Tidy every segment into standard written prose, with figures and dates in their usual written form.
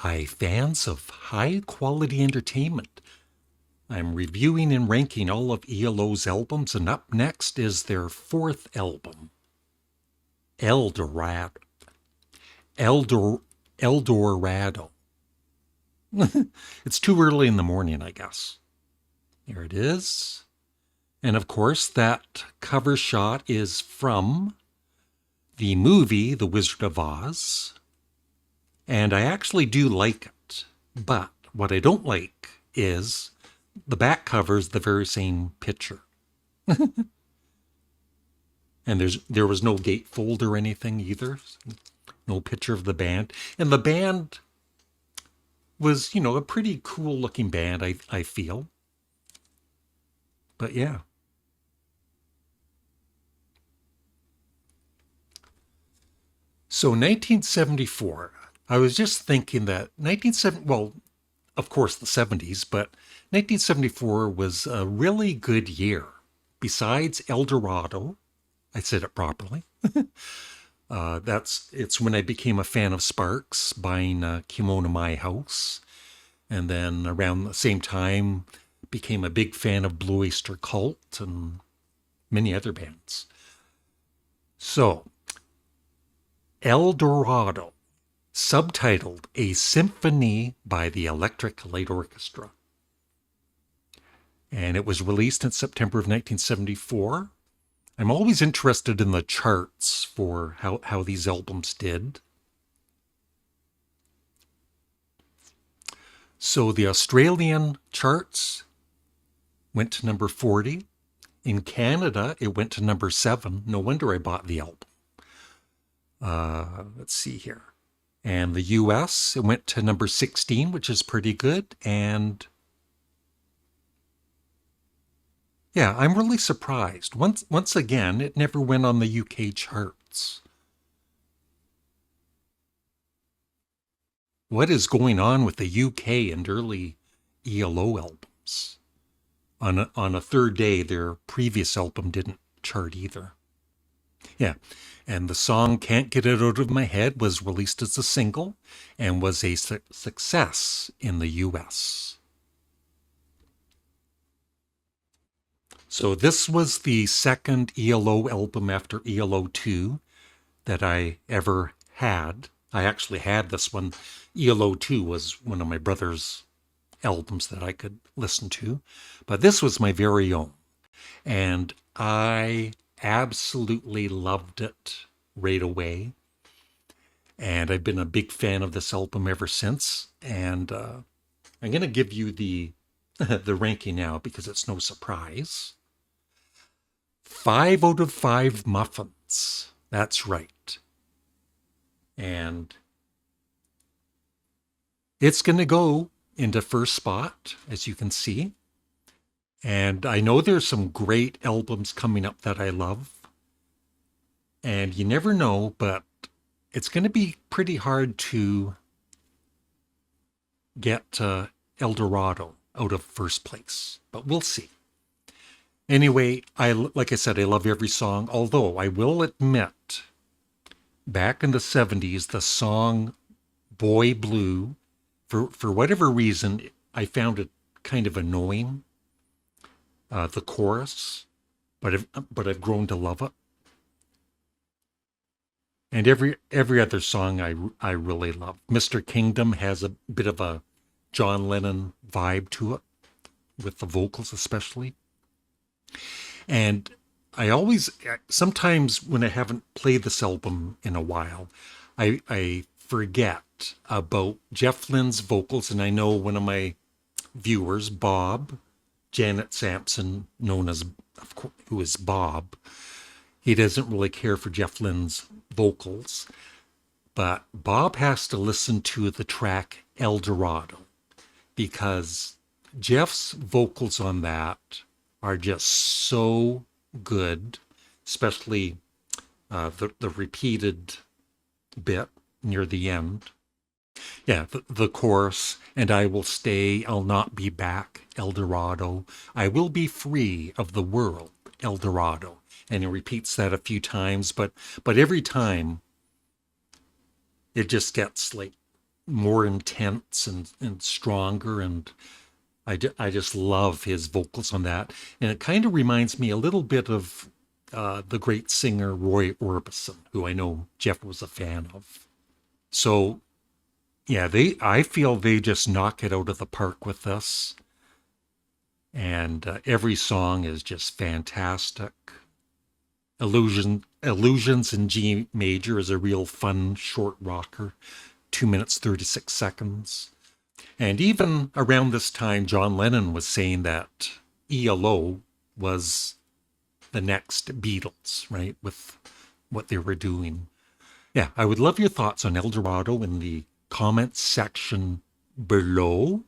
Hi, fans of high-quality entertainment. I'm reviewing and ranking all of ELO's albums, and up next is their fourth album, Eldorado. Eldorado. It's too early in the morning, I guess. Here it is. And of course, that cover shot is from the movie The Wizard of Oz. And I actually do like it. But what I don't like is the back cover is the very same picture. And there was no gatefold or anything either. No picture of the band. And the band was, a pretty cool looking band, I feel. But yeah. So 1974, I was just thinking that 1970, well, of course the 70s, but 1974 was a really good year. Besides Eldorado, I said it properly. It's when I became a fan of Sparks, buying Kimono My House, and then around the same time became a big fan of Blue Oyster Cult and many other bands. So, Eldorado, subtitled A Symphony by the Electric Light Orchestra. And it was released in September of 1974. I'm always interested in the charts for how these albums did. So the Australian charts went to number 40. In Canada, it went to number 7. No wonder I bought the album. Let's see here. And the US, it went to number 16, which is pretty good. And yeah, I'm really surprised. Once again, it never went on the UK charts. What is going on with the UK and early ELO albums? On a third day, their previous album didn't chart either. Yeah, and the song Can't Get It Out of My Head was released as a single and was a success in the US. So this was the second ELO album after ELO 2 that I ever had. I actually had this one. ELO 2 was one of my brother's albums that I could listen to. But this was my very own. And I absolutely loved it right away. And I've been a big fan of this album ever since. And I'm going to give you the the ranking now because it's no surprise. 5 out of 5 muffins. That's right. And it's going to go into first spot, as you can see. And I know there's some great albums coming up that I love. And you never know, but it's going to be pretty hard to get Eldorado out of first place. But we'll see. Anyway, like I said, I love every song. Although I will admit, back in the 70s, the song Boy Blue, for whatever reason, I found it kind of annoying. The chorus, but I've grown to love it. And every other song I really love. Mr. Kingdom has a bit of a John Lennon vibe to it, with the vocals especially. And sometimes when I haven't played this album in a while, I forget about Jeff Lynne's vocals. And I know one of my viewers, Bob, Janet Sampson, known as, who is Bob, he doesn't really care for Jeff Lynne's vocals. But Bob has to listen to the track Eldorado because Jeff's vocals on that are just so good, especially the repeated bit near the end. Yeah, the chorus, and I will stay, I'll not be back, Eldorado. I will be free of the world, Eldorado. And he repeats that a few times, but every time it just gets like more intense and stronger. And I just love his vocals on that. And it kind of reminds me a little bit of the great singer Roy Orbison, who I know Jeff was a fan of. So yeah, I feel they just knock it out of the park with this. And every song is just fantastic. Illusions in G major is a real fun short rocker, 2 minutes 36 seconds. And even around this time, John Lennon was saying that ELO was the next Beatles, right? With what they were doing. Yeah, I would love your thoughts on Eldorado in the comments section below.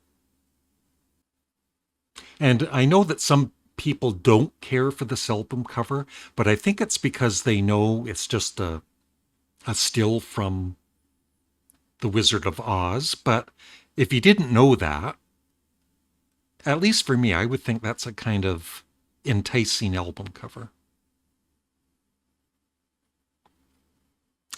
And I know that some people don't care for this album cover, but I think it's because they know it's just a still from The Wizard of Oz. But if you didn't know that, at least for me, I would think that's a kind of enticing album cover.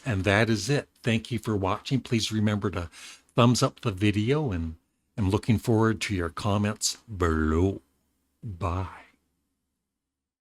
And that is it. Thank you for watching. Please remember to thumbs up the video, and I'm looking forward to your comments below. Bye.